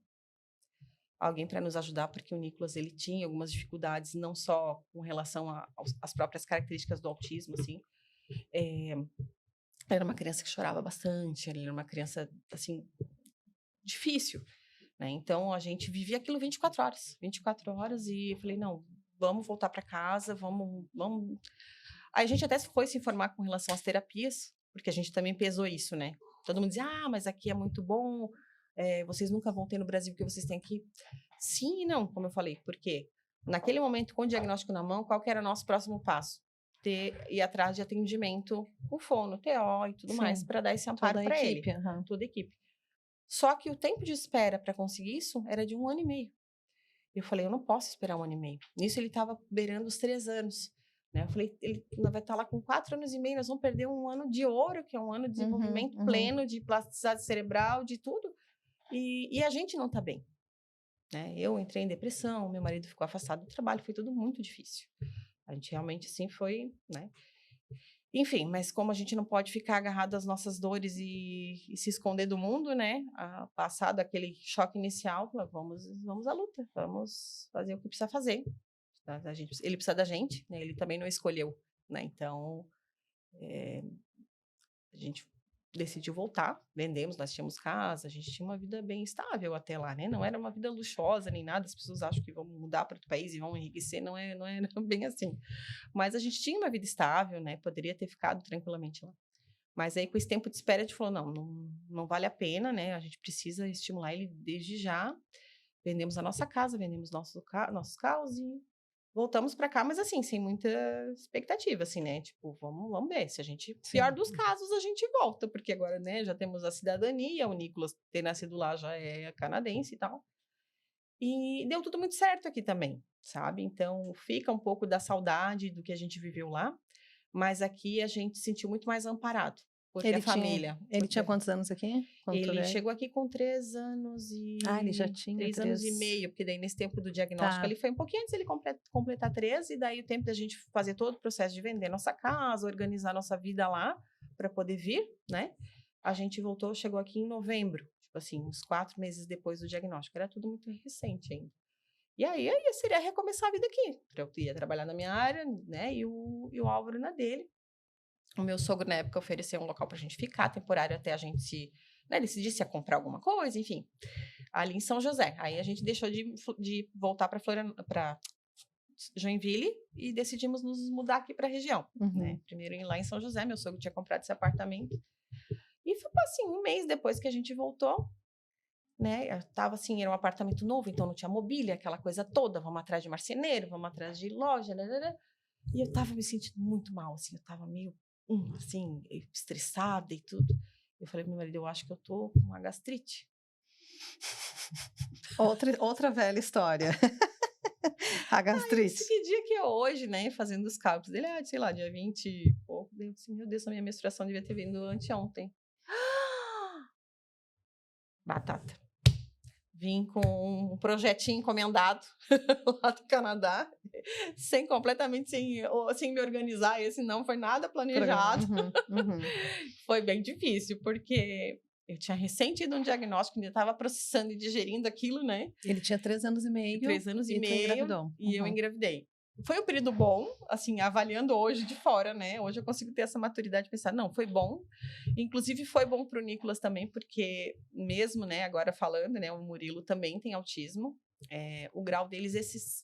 S2: alguém para nos ajudar, porque o Nicolas, ele tinha algumas dificuldades, não só com relação às próprias características do autismo, assim. Era uma criança que chorava bastante, ele era uma criança, assim, difícil, né? Então, a gente vivia aquilo 24 horas. 24 horas, e eu falei, não, vamos voltar para casa, vamos. Aí a gente até foi se informar com relação às terapias, porque a gente também pesou isso, né? Todo mundo dizia, mas aqui é muito bom, vocês nunca vão ter no Brasil, porque vocês têm aqui. Sim e não, como eu falei, porque naquele momento, com o diagnóstico na mão, qual que era o nosso próximo passo? Ir atrás de atendimento com fono, TO e tudo mais,
S1: Sim,
S2: para dar esse amparo para ele. Toda a equipe. Só que o tempo de espera para conseguir isso era de 1 ano e meio. Eu falei, eu não posso esperar 1 ano e meio. Nisso ele estava beirando os 3 anos. Né? Eu falei, ele vai estar lá com 4 anos e meio, nós vamos perder 1 ano de ouro, que é um ano de desenvolvimento pleno, de plasticidade cerebral, de tudo. E a gente não está bem. Né? Eu entrei em depressão, meu marido ficou afastado do trabalho, foi tudo muito difícil. A gente realmente, assim, foi, né? Enfim, mas como a gente não pode ficar agarrado às nossas dores e se esconder do mundo, né? Passado aquele choque inicial, vamos à luta, vamos fazer o que precisa fazer. Ele precisa da gente, né? Ele também não escolheu, né? Então, a gente decidiu voltar, vendemos, nós tínhamos casa, a gente tinha uma vida bem estável até lá, né? Não era uma vida luxuosa nem nada, as pessoas acham que vão mudar para outro país e vão enriquecer, não é bem assim. Mas a gente tinha uma vida estável, né? Poderia ter ficado tranquilamente lá. Mas aí, com esse tempo de espera, a gente falou, não vale a pena, né? A gente precisa estimular ele desde já. Vendemos a nossa casa, vendemos nossos carros e voltamos para cá, mas assim, sem muita expectativa, assim, né? Tipo, vamos ver. Se a gente, pior dos casos, a gente volta, porque agora, né, já temos a cidadania, o Nicolas ter nascido lá já é canadense e tal. E deu tudo muito certo aqui também, sabe? Então, fica um pouco da saudade do que a gente viveu lá, mas aqui a gente se sentiu muito mais amparado, porque a família.
S1: Ele tinha quantos anos aqui?
S2: Ele chegou aqui com 3 anos e...
S1: Ah, ele já tinha
S2: 3 anos e meio, porque daí nesse tempo do diagnóstico ele foi um pouquinho antes ele completar 13, e daí o tempo da gente fazer todo o processo de vender nossa casa, organizar nossa vida lá, para poder vir, né? A gente voltou, chegou aqui em novembro, tipo assim, uns 4 meses depois do diagnóstico. Era tudo muito recente ainda. E aí seria recomeçar a vida aqui. Eu ia trabalhar na minha área, né? E o Álvaro na dele. O meu sogro, na época, ofereceu um local pra gente ficar, temporário, até a gente se, né, decidir se ia comprar alguma coisa, enfim. Ali em São José. Aí a gente deixou de voltar para Joinville e decidimos nos mudar aqui para a região. Né? Primeiro lá em São José, meu sogro tinha comprado esse apartamento. E foi assim, um mês depois que a gente voltou, né? Eu tava assim, era um apartamento novo, então não tinha mobília, aquela coisa toda. Vamos atrás de marceneiro, vamos atrás de loja, né? E eu tava me sentindo muito mal, assim, eu tava meio, assim, estressada e tudo. Eu falei pro meu marido, eu acho que eu tô com uma gastrite.
S1: Outra velha história. A gastrite.
S2: Que dia que é hoje, né? Fazendo os cálculos dele, sei lá, dia 20 e pouco. Eu disse, meu Deus, a minha menstruação devia ter vindo anteontem. Batata. Vim com um projetinho encomendado lá do Canadá, completamente sem me organizar. Esse não foi nada planejado. Foi bem difícil, porque eu tinha recém tido um diagnóstico, ainda estava processando e digerindo aquilo, né?
S1: Ele tinha 3 anos e meio.
S2: 3 anos e meio. E eu engravidei. Foi um período bom, assim, avaliando hoje de fora, né? Hoje eu consigo ter essa maturidade de pensar, não, foi bom. Inclusive, foi bom para o Nicolas também, porque mesmo, né, agora falando, né, o Murilo também tem autismo. O grau deles é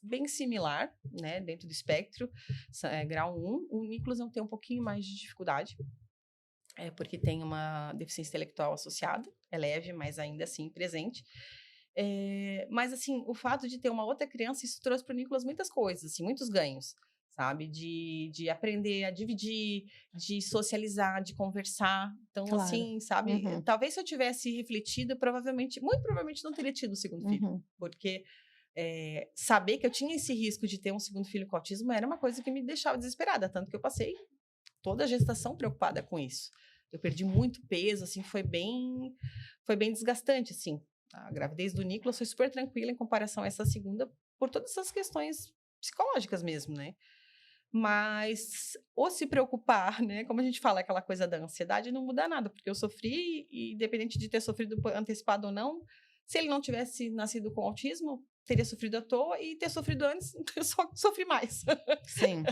S2: bem similar, né, dentro do espectro, grau 1. O Nicolas tem um pouquinho mais de dificuldade, porque tem uma deficiência intelectual associada, é leve, mas ainda assim presente. Mas, assim, o fato de ter uma outra criança, isso trouxe para o Nicolas muitas coisas, assim, muitos ganhos, sabe? De aprender a dividir, de socializar, de conversar. Então, claro. Assim, sabe? Talvez se eu tivesse refletido, muito provavelmente não teria tido o segundo filho. Porque saber que eu tinha esse risco de ter um segundo filho com autismo era uma coisa que me deixava desesperada. Tanto que eu passei toda a gestação preocupada com isso. Eu perdi muito peso, assim, foi bem desgastante, assim. A gravidez do Nicolas foi super tranquila em comparação a essa segunda, por todas essas questões psicológicas mesmo, né? Mas, ou se preocupar, né? Como a gente fala, aquela coisa da ansiedade, não muda nada, porque eu sofri, e independente de ter sofrido antecipado ou não, se ele não tivesse nascido com autismo, teria sofrido à toa, e ter sofrido antes, eu só sofri mais.
S1: Sim.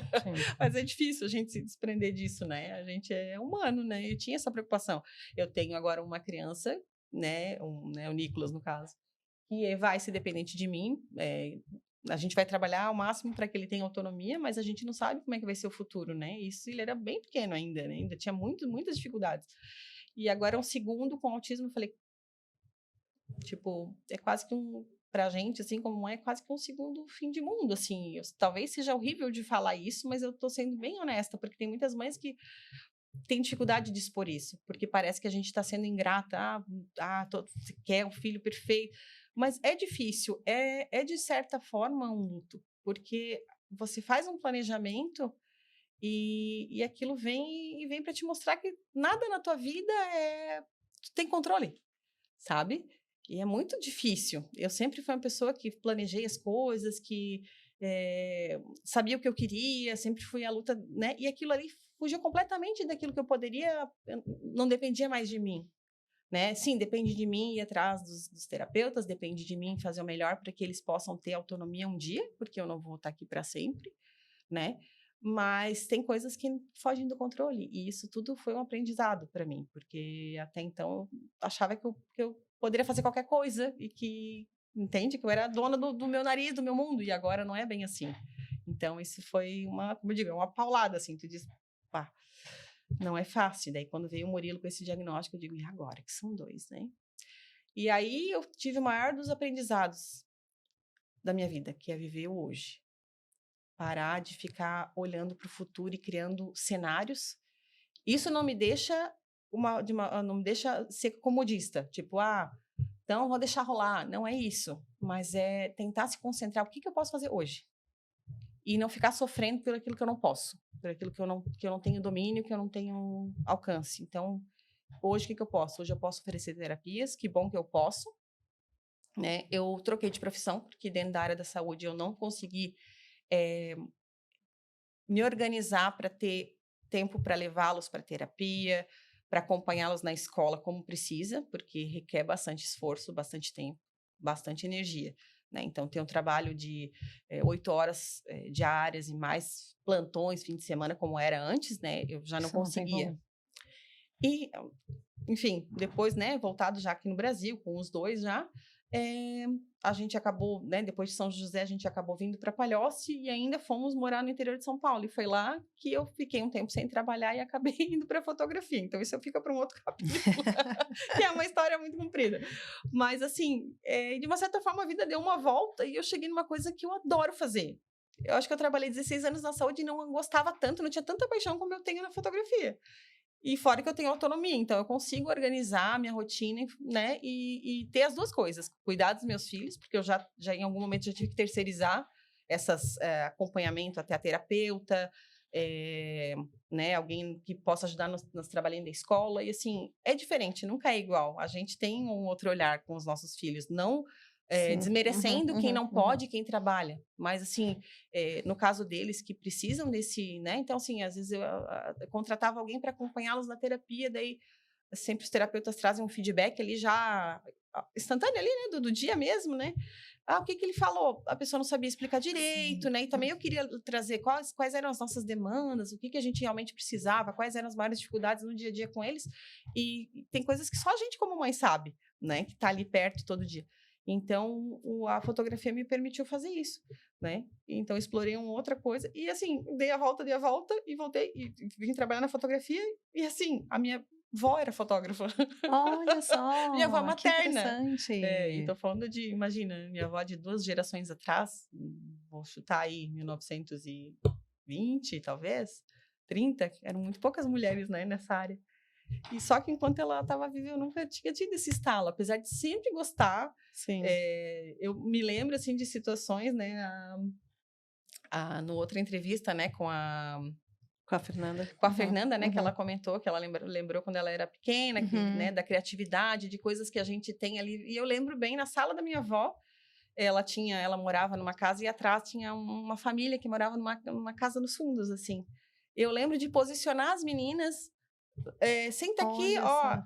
S2: Mas é difícil a gente se desprender disso, né? A gente é humano, né? Eu tinha essa preocupação. Eu tenho agora uma criança, né, o Nicolas, no caso, que vai ser dependente de mim. A gente vai trabalhar ao máximo para que ele tenha autonomia, mas a gente não sabe como é que vai ser o futuro, né? Isso, ele era bem pequeno ainda, né? Ainda tinha muitas dificuldades. E agora um segundo com autismo, eu falei, tipo, é quase que pra gente, assim, como é quase que um segundo fim de mundo, assim. Talvez seja horrível de falar isso, mas eu tô sendo bem honesta, porque tem muitas mães que tem dificuldade de expor isso, porque parece que a gente está sendo ingrata, você quer um filho perfeito, mas é difícil, é de certa forma um luto, porque você faz um planejamento e aquilo vem para te mostrar que nada na tua vida tu tem controle, sabe? E é muito difícil. Eu sempre fui uma pessoa que planejei as coisas, que sabia o que eu queria, sempre fui à luta, né? E aquilo ali fugiu completamente daquilo que eu poderia, não dependia mais de mim, né? Sim, depende de mim ir atrás dos terapeutas, depende de mim fazer o melhor para que eles possam ter autonomia um dia, porque eu não vou estar aqui para sempre, né? mas tem coisas que fogem do controle, e isso tudo foi um aprendizado para mim, porque até então eu achava que eu poderia fazer qualquer coisa e que, entende, que eu era dona do meu nariz, do meu mundo, e agora não é bem assim. Então isso foi como eu digo, uma paulada, assim, tu diz, pá, não é fácil. Daí quando veio o Murilo com esse diagnóstico, eu digo, e agora, que são 2, né? E aí eu tive o maior dos aprendizados da minha vida, que é viver o hoje. Parar de ficar olhando para o futuro e criando cenários. Isso não me deixa não me deixa ser comodista, tipo, então vou deixar rolar. Não é isso, mas é tentar se concentrar, o que eu posso fazer hoje? E não ficar sofrendo por aquilo que eu não posso, por aquilo que eu não tenho domínio, que eu não tenho alcance. Então, hoje o que eu posso? Hoje eu posso oferecer terapias, que bom que eu posso, né? Eu troquei de profissão, porque dentro da área da saúde eu não consegui me organizar para ter tempo para levá-los para terapia, para acompanhá-los na escola como precisa, porque requer bastante esforço, bastante tempo, bastante energia, né? Então, tem um trabalho de 8 horas diárias e mais plantões, fim de semana, como era antes, né? Eu já não
S1: Isso não tem
S2: conseguia.
S1: como.
S2: E, enfim, depois, né, voltado já aqui no Brasil, com os 2 já, a gente acabou, né, depois de São José, a gente acabou vindo para Palhoce e ainda fomos morar no interior de São Paulo. E foi lá que eu fiquei um tempo sem trabalhar e acabei indo para fotografia. Então, isso fica para um outro capítulo, que é uma história muito comprida. Mas, assim, de uma certa forma, a vida deu uma volta e eu cheguei numa coisa que eu adoro fazer. Eu acho que eu trabalhei 16 anos na saúde e não gostava tanto, não tinha tanta paixão como eu tenho na fotografia. E fora que eu tenho autonomia, então eu consigo organizar a minha rotina, né? E ter as 2 coisas. Cuidar dos meus filhos, porque eu já em algum momento já tive que terceirizar essas acompanhamento até a terapeuta, né? Alguém que possa ajudar nos trabalhinhos da escola. E assim, é diferente, nunca é igual. A gente tem um outro olhar com os nossos filhos, não
S1: Sim.
S2: desmerecendo quem não
S1: Uhum.
S2: pode, quem trabalha. Mas, assim, no caso deles que precisam desse, né? Então, assim, às vezes eu contratava alguém para acompanhá-los na terapia, daí sempre os terapeutas trazem um feedback ali já instantâneo ali, né? Do dia mesmo, né? O que ele falou? A pessoa não sabia explicar direito, né? E também eu queria trazer quais eram as nossas demandas, o que a gente realmente precisava, quais eram as maiores dificuldades no dia a dia com eles. E tem coisas que só a gente como mãe sabe, né? Que tá ali perto todo dia. Então, a fotografia me permitiu fazer isso, né? Então, explorei uma outra coisa e, assim, dei a volta e voltei e vim trabalhar na fotografia e, assim, a minha avó era fotógrafa.
S1: Olha
S2: Minha avó
S1: só, que
S2: materna. E
S1: interessante.
S2: tô falando imagina, minha avó de 2 gerações atrás, vou chutar aí 1920, talvez, 30, eram muito poucas mulheres, né, nessa área. E só que enquanto ela estava viva, eu nunca tinha tido esse estalo, apesar de sempre gostar.
S1: Sim.
S2: Eu me lembro, assim, de situações, né, no outra entrevista, né, com a
S1: Fernanda.
S2: Fernanda, né, que ela
S1: Uhum.
S2: comentou, que ela lembrou quando ela era pequena, que,
S1: Uhum.
S2: né, da criatividade, de coisas que a gente tem ali. E eu lembro bem, na sala da minha avó, ela morava numa casa e atrás tinha uma família que morava numa casa nos fundos, assim. Eu lembro de posicionar as meninas, senta aqui,
S1: Olha
S2: ó.
S1: só.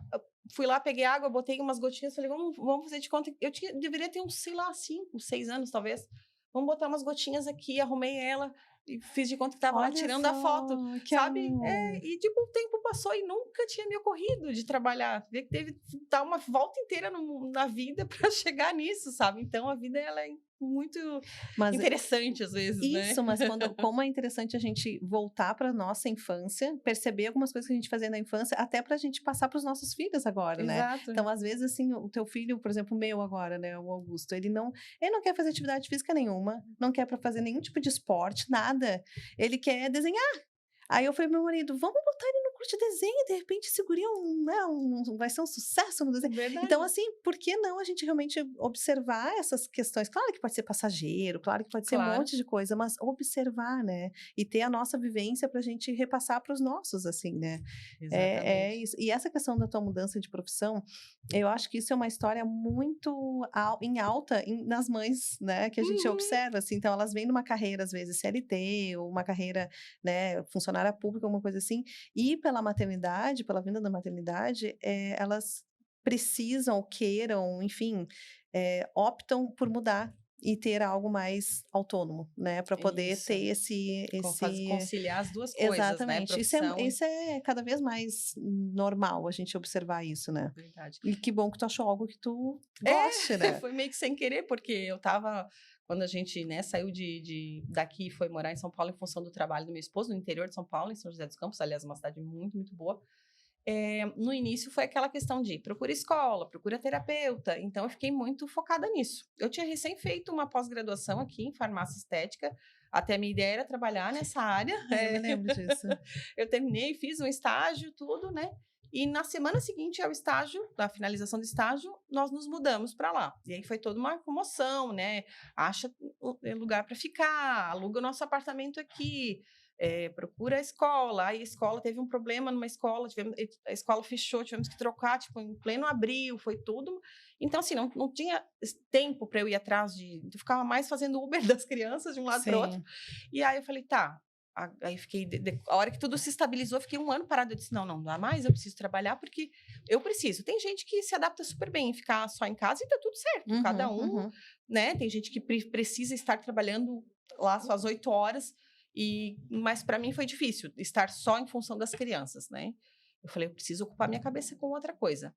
S2: Fui lá, peguei água, botei umas gotinhas, falei, vamos fazer de conta. Deveria ter uns, sei lá, 5, 6 anos, talvez. Vamos botar umas gotinhas aqui, arrumei ela e fiz de conta que estava lá
S1: Olha
S2: tirando a foto,
S1: só, que
S2: sabe?
S1: amor.
S2: E tipo, o tempo passou e nunca tinha me ocorrido de trabalhar. Vê que teve que dar uma volta inteira na vida para chegar nisso, sabe? Então a vida ela é muito
S1: Mas
S2: interessante às vezes, né?
S1: isso, mas como é interessante a gente voltar para nossa infância, perceber algumas coisas que a gente fazia na infância, até para a gente passar para os nossos filhos agora, né?
S2: Exato.
S1: Então, às vezes, assim, o teu filho, por exemplo, o meu agora, né, o Augusto, ele não quer fazer atividade física nenhuma, não quer para fazer nenhum tipo de esporte, nada. Ele quer desenhar. Aí eu falei pro meu marido, vamos botar ele no curso de desenho, de repente esse guri vai ser um sucesso no desenho.
S2: Verdade.
S1: Então, assim, por que não a gente realmente observar essas questões? Claro que pode ser passageiro, claro que pode ser um
S2: Claro.
S1: monte de coisa, mas observar, né? E ter a nossa vivência para a gente repassar para os nossos, assim, né? É
S2: Exatamente.
S1: isso. E essa questão da tua mudança de profissão, eu acho que isso é uma história muito em alta nas mães, né? Que a gente
S2: Uhum.
S1: observa, assim. Então, elas vêm numa carreira, às vezes, CLT, ou uma carreira, né, funcionária pública, alguma coisa assim, e pela maternidade, pela vinda da maternidade, elas precisam, queiram, enfim, optam por mudar e ter algo mais autônomo, né? Para poder
S2: Isso.
S1: ter esse...
S2: Conciliar as duas coisas, né?
S1: Exatamente. Isso é cada vez mais normal, a gente observar isso, né?
S2: Verdade.
S1: E que bom que tu achou algo que tu goste, né?
S2: Foi meio que sem querer, porque eu tava... Quando a gente, né, saiu daqui e foi morar em São Paulo em função do trabalho do meu esposo, no interior de São Paulo, em São José dos Campos, aliás, uma cidade muito, muito boa. No início foi aquela questão de procura escola, procura terapeuta, então eu fiquei muito focada nisso. Eu tinha recém feito uma pós-graduação aqui em farmácia estética, até a minha ideia era trabalhar nessa área.
S1: Eu me lembro disso.
S2: Eu terminei, fiz um estágio, tudo, né? E na semana seguinte ao estágio, da finalização do estágio, nós nos mudamos para lá. E aí foi toda uma comoção, né? Acha lugar para ficar, aluga o nosso apartamento aqui, procura a escola. Aí a escola teve um problema numa escola, a escola fechou, tivemos que trocar, tipo, em pleno abril, foi tudo. Então, assim, não tinha tempo para eu ir atrás eu ficava mais fazendo Uber das crianças de um lado para o outro. E aí eu falei, tá. Aí fiquei, a hora que tudo se estabilizou, fiquei um ano parada. Eu disse, não dá mais, eu preciso trabalhar, porque eu preciso. Tem gente que se adapta super bem em ficar só em casa e tá tudo certo. Cada um, né? Tem gente que precisa estar trabalhando lá suas 8 horas, mas para mim foi difícil estar só em função das crianças, né? Eu falei, eu preciso ocupar minha cabeça com outra coisa.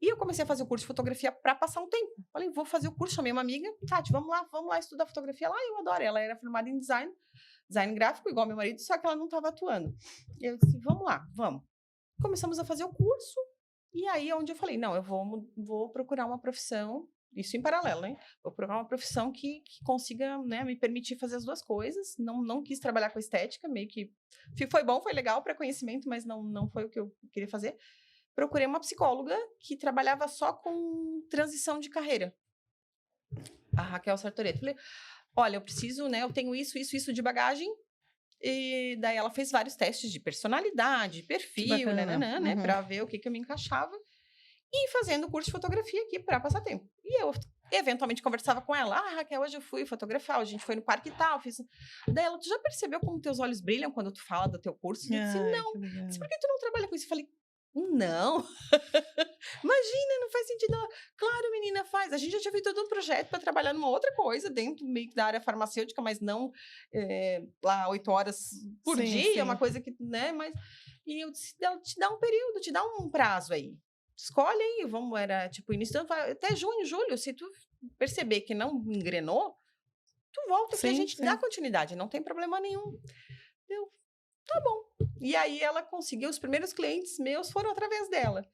S2: E eu comecei a fazer o curso de fotografia para passar um tempo. Falei, vou fazer o curso, chamei uma amiga, Tati, vamos lá estudar fotografia lá. Eu adoro, ela era formada em design gráfico, igual meu marido, só que ela não estava atuando. E eu disse, vamos lá, vamos. Começamos a fazer o curso, e aí é onde eu falei, não, eu vou procurar uma profissão, isso em paralelo, hein? Vou procurar uma profissão que consiga, né, me permitir fazer as duas coisas. Não quis trabalhar com estética, meio que... Foi bom, foi legal para conhecimento, mas não foi o que eu queria fazer. Procurei uma psicóloga que trabalhava só com transição de carreira. A Raquel Sartoreto. Falei, olha, eu preciso, né? Eu tenho isso de bagagem. E daí ela fez vários testes de personalidade, perfil, né? Para ver o que eu me encaixava. E fazendo o curso de fotografia aqui para passar tempo. E eu eventualmente conversava com ela. Raquel, hoje eu fui fotografar, hoje a gente foi no parque e tal. Daí ela, tu já percebeu como teus olhos brilham quando tu fala do teu curso? Eu disse, não. Disse, por que tu não trabalha com isso? Eu falei, não. Imagina, não faz sentido. Claro, menina, faz. A gente já tinha feito todo um projeto para trabalhar numa outra coisa, dentro meio que da área farmacêutica, mas não lá 8 horas por dia, é uma coisa que, né? Mas, e eu disse, ela te dá um período, te dá um prazo aí. Escolhe aí, era tipo início, até junho, julho, se tu perceber que não engrenou, tu volta, que a gente dá continuidade, não tem problema nenhum. Eu, tá bom. E aí ela conseguiu, os primeiros clientes meus foram através dela.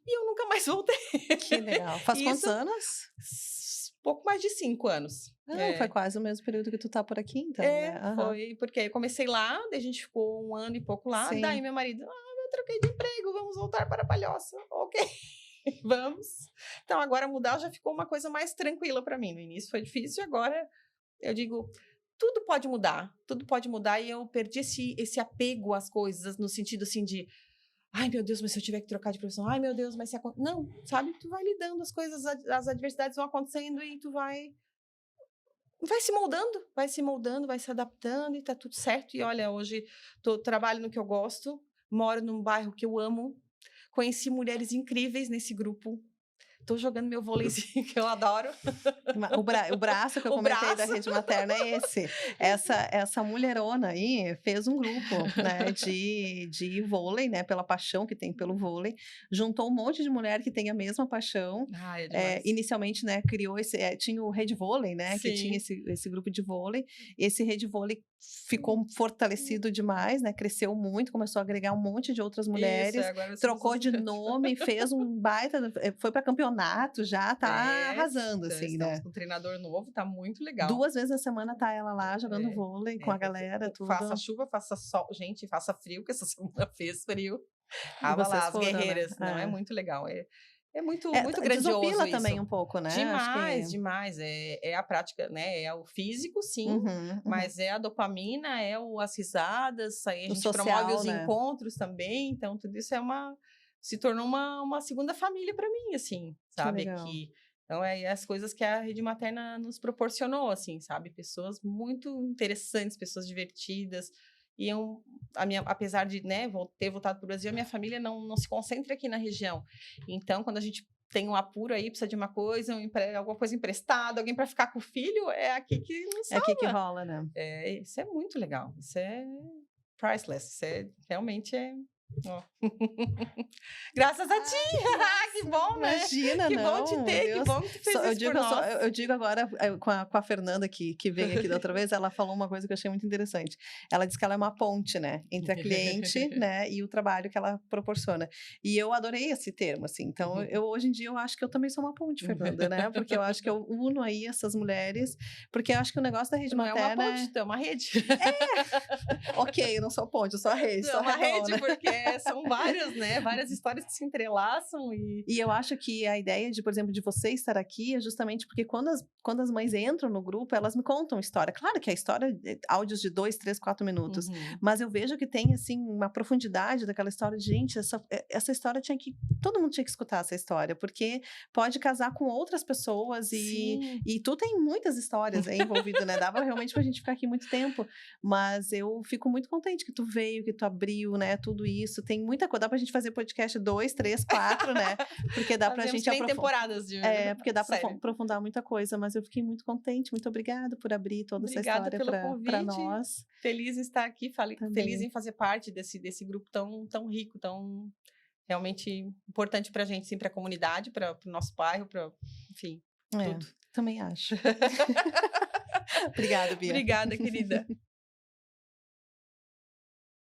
S2: E eu nunca mais voltei.
S1: Que legal. Faz quantos anos?
S2: Pouco mais de 5 anos.
S1: Foi quase o mesmo período que tu tá por aqui, então, né?
S2: Foi, porque eu comecei lá, daí a gente ficou 1 ano e pouco lá, daí meu marido, eu troquei de emprego, vamos voltar para Palhoça. Ok, vamos. Então, agora mudar já ficou uma coisa mais tranquila para mim. No início foi difícil, agora eu digo, tudo pode mudar, e eu perdi esse apego às coisas, no sentido assim de, ai meu Deus, mas se eu tiver que trocar de profissão, ai meu Deus, mas se acontece... Não, sabe, tu vai lidando, as coisas, as adversidades vão acontecendo e tu vai se moldando, vai se adaptando e tá tudo certo. E olha, hoje trabalho no que eu gosto, moro num bairro que eu amo, conheci mulheres incríveis nesse grupo. Tô jogando meu vôleizinho, que eu adoro.
S1: O braço que eu comentei da Rede Materna é esse. Essa mulherona aí fez um grupo, né, de vôlei, né, pela paixão que tem pelo vôlei. Juntou um monte de mulher que tem a mesma paixão. Inicialmente, né, criou tinha o Rede Vôlei, né, que tinha esse grupo de vôlei. Esse Rede Vôlei ficou fortalecido demais, né, cresceu muito, começou a agregar um monte de outras mulheres, trocou de nome, fez um baita, foi para campeonato já, tá arrasando, assim,
S2: né? Estamos com um treinador novo, tá muito legal.
S1: 2 vezes na semana tá ela lá jogando vôlei com a galera, tudo.
S2: Faça chuva, faça sol, gente, faça frio, que essa semana fez frio. Tava lá, as guerreiras, né? Não, é muito legal, muito grandioso
S1: desopila
S2: isso.
S1: também um pouco, né?
S2: Demais. É a prática, né? É o físico, sim, mas é a dopamina, as risadas, aí a gente social, promove os encontros também, então tudo isso se tornou uma segunda família para mim, assim, sabe? Então, as coisas que a Rede Materna nos proporcionou, assim, sabe? Pessoas muito interessantes, pessoas divertidas. E apesar de, né, ter voltado para o Brasil, a minha família não se concentra aqui na região. Então, quando a gente tem um apuro aí, precisa de uma coisa, alguma coisa emprestada, alguém para ficar com o filho, é aqui que não
S1: É
S2: salva.
S1: aqui que rola, né?
S2: Isso é muito legal, isso é priceless, isso realmente é... ó. Graças a ti! Que bom, né?
S1: Imagina,
S2: Que
S1: não,
S2: bom te ter, que
S1: Deus.
S2: bom que tu fez isso por nós.
S1: Eu digo agora com a Fernanda que veio aqui da outra vez, ela falou uma coisa que eu achei muito interessante. Ela disse que ela é uma ponte, né, entre a cliente, né, e o trabalho que ela proporciona. E eu adorei esse termo, assim. Então, hoje em dia eu acho que eu também sou uma ponte, Fernanda, né? Porque eu acho que eu uno aí essas mulheres, porque eu acho que o negócio da rede
S2: Não
S1: materna
S2: é uma ponte, é uma rede.
S1: Ok, eu não sou ponte, eu sou a rede,
S2: É
S1: sou
S2: uma rede,
S1: redonda.
S2: porque são várias, né? Várias histórias que se entrelaçam
S1: E eu acho que a ideia de, por exemplo, de você estar aqui é justamente porque quando as mães entram no grupo, elas me contam história. Claro que a história, áudios de 2, 3, 4 minutos, mas eu vejo que tem, assim, uma profundidade daquela história. Gente, essa história todo mundo tinha que escutar essa história, porque pode casar com outras pessoas e tu tem muitas histórias aí envolvidas, né? Dava realmente pra gente ficar aqui muito tempo, mas eu fico muito contente que tu veio, que tu abriu, né? Tudo isso, tem muita coisa, dá pra gente fazer podcast 2, 3, 4, né? Porque dá pra gente
S2: aprofundar. Temporadas de...
S1: porque dá pra aprofundar muita coisa, mas eu fiquei muito contente, muito obrigada por abrir toda essa história para nós.
S2: Feliz em estar aqui, feliz em fazer parte desse grupo tão rico, tão realmente importante pra gente, sim, pra comunidade, para o nosso bairro, enfim, tudo.
S1: Também acho. Obrigada, Bia.
S2: Obrigada, querida.